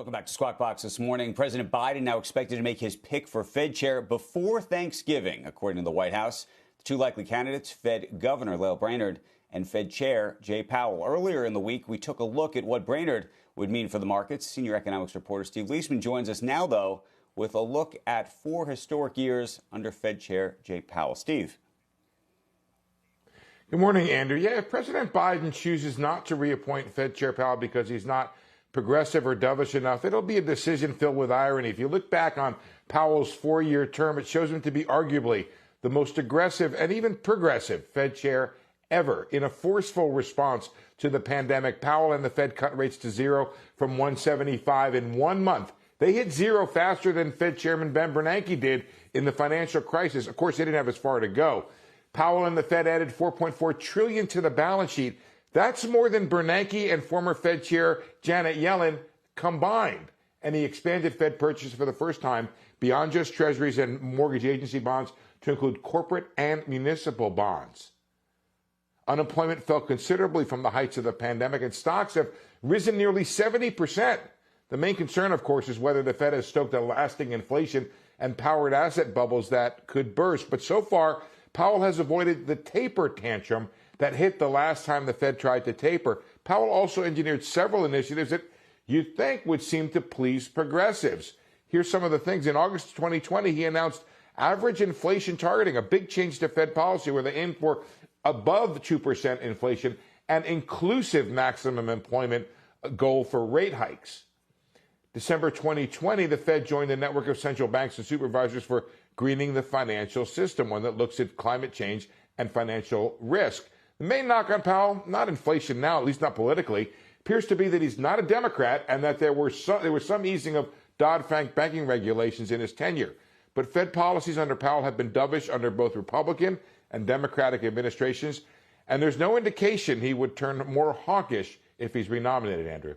Welcome back to Squawk Box this morning. President Biden now expected to make his pick for Fed chair before Thanksgiving, according to the White House. The two likely candidates, Fed Governor Lael Brainard and Fed Chair Jay Powell. Earlier in the week, we took a look at what Brainard would mean for the markets. Senior economics reporter Steve Leisman joins us now, though, with a look at 4 historic years under Fed Chair Jay Powell. Steve. Good morning, Andrew. Yeah, if President Biden chooses not to reappoint Fed Chair Powell because he's not progressive or dovish enough, it'll be a decision filled with irony. If you look back on Powell's 4-year term, it shows him to be arguably the most aggressive and even progressive Fed chair ever. In a forceful response to the pandemic, Powell and the Fed cut rates to zero from 175 in 1 month. They hit zero faster than Fed Chairman Ben Bernanke did in the financial crisis. Of course, they didn't have as far to go. Powell and the Fed added $4.4 trillion to the balance sheet. That's more than Bernanke and former Fed Chair Janet Yellen combined. And he expanded Fed purchases for the first time beyond just treasuries and mortgage agency bonds to include corporate and municipal bonds. Unemployment fell considerably from the heights of the pandemic, and stocks have risen nearly 70%. The main concern, of course, is whether the Fed has stoked a lasting inflation and powered asset bubbles that could burst. But so far, Powell has avoided the taper tantrum that hit the last time the Fed tried to taper. Powell also engineered several initiatives that you'd think would seem to please progressives. Here's some of the things. In August 2020, he announced average inflation targeting, a big change to Fed policy where they aimed for above 2% inflation and inclusive maximum employment goal for rate hikes. December 2020, the Fed joined the network of central banks and supervisors for greening the financial system, one that looks at climate change and financial risk. The main knock on Powell, not inflation now, at least not politically, appears to be that he's not a Democrat and that there was some easing of Dodd-Frank banking regulations in his tenure. But Fed policies under Powell have been dovish under both Republican and Democratic administrations, and there's no indication he would turn more hawkish if he's renominated, Andrew.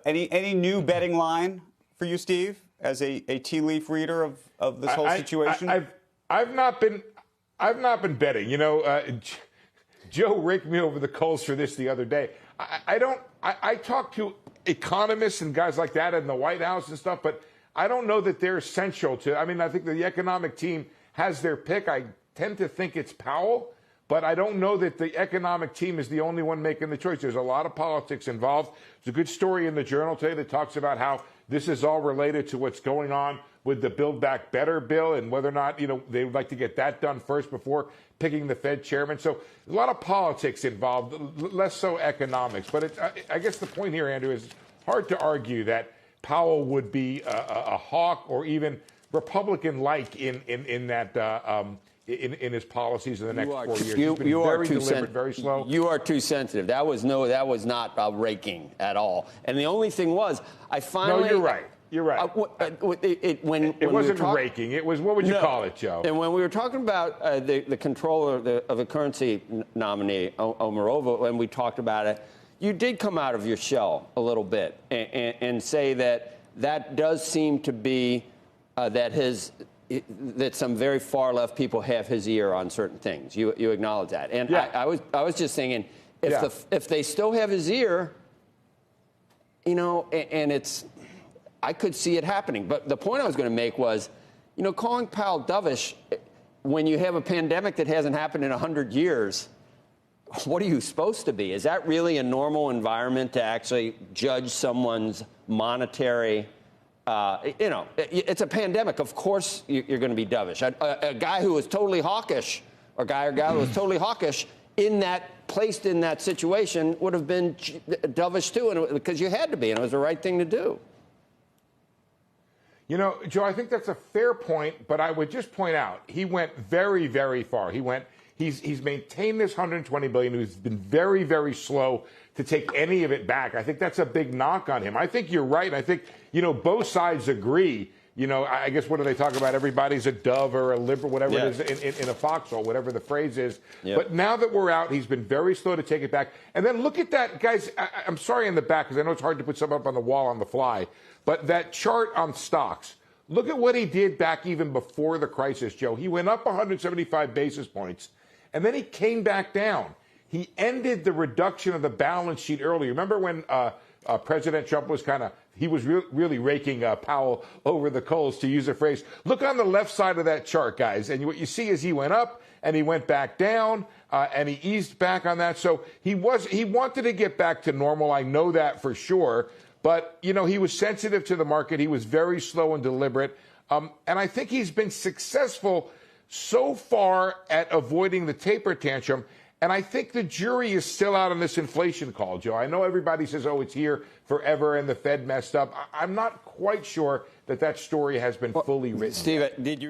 Any new betting line for you, Steve, as a tea leaf reader of this whole situation? I've not been betting. You know, Joe raked me over the coals for this the other day. I talk to economists and guys like that in the White House and stuff, but I don't know that they're essential to. I mean, I think the economic team has their pick. I tend to think it's Powell, but I don't know that the economic team is the only one making the choice. There's a lot of politics involved. There's a good story in the Journal today that talks about how this is all related to what's going on with the Build Back Better bill and whether or not, they would like to get that done first before picking the Fed chairman. So a lot of politics involved, less so economics. But I guess the point here, Andrew, is hard to argue that Powell would be a hawk or even Republican-like in that in his policies in the next 4 years. He's been very deliberate, very slow. You are too sensitive. That was not raking at all. And the only thing was, I finally. No, you're right. You're right. It wasn't raking. It was, what would you call it, Joe? And when we were talking about the controller of the currency nominee, Omarova, when we talked about it, you did come out of your shell a little bit and say that does seem to be that some very far left people have his ear on certain things. You acknowledge that, and yeah. I was just thinking if they still have his ear, and it's. I could see it happening. But the point I was going to make was, calling Powell dovish when you have a pandemic that hasn't happened in 100 years, what are you supposed to be? Is that really a normal environment to actually judge someone's monetary? It's a pandemic. Of course you're going to be dovish. A guy who was totally hawkish, or guy or gal who was totally hawkish, placed in that situation would have been dovish too, because you had to be, and it was the right thing to do. Joe, I think that's a fair point, but I would just point out he went very, very far. He's maintained this $120 billion. He's been very, very slow to take any of it back. I think that's a big knock on him. I think you're right. I think both sides agree. I guess what do they talk about? Everybody's a dove or a liberal, whatever it is, in a foxhole, whatever the phrase is. Yep. But now that we're out, he's been very slow to take it back. And then look at that, guys. I'm sorry in the back because I know it's hard to put something up on the wall on the fly. But that chart on stocks, look at what he did back even before the crisis, Joe. He went up 175 basis points, and then he came back down. He ended the reduction of the balance sheet early. Remember when President Trump was really raking Powell over the coals, to use a phrase. Look on the left side of that chart, guys, and what you see is he went up and he went back down, and he eased back on that. So he wanted to get back to normal. I know that for sure. But, he was sensitive to the market. He was very slow and deliberate. And I think he's been successful so far at avoiding the taper tantrum. And I think the jury is still out on this inflation call, Joe. I know everybody says, oh, it's here forever and the Fed messed up. I'm not quite sure that story has been fully written. Steve, did you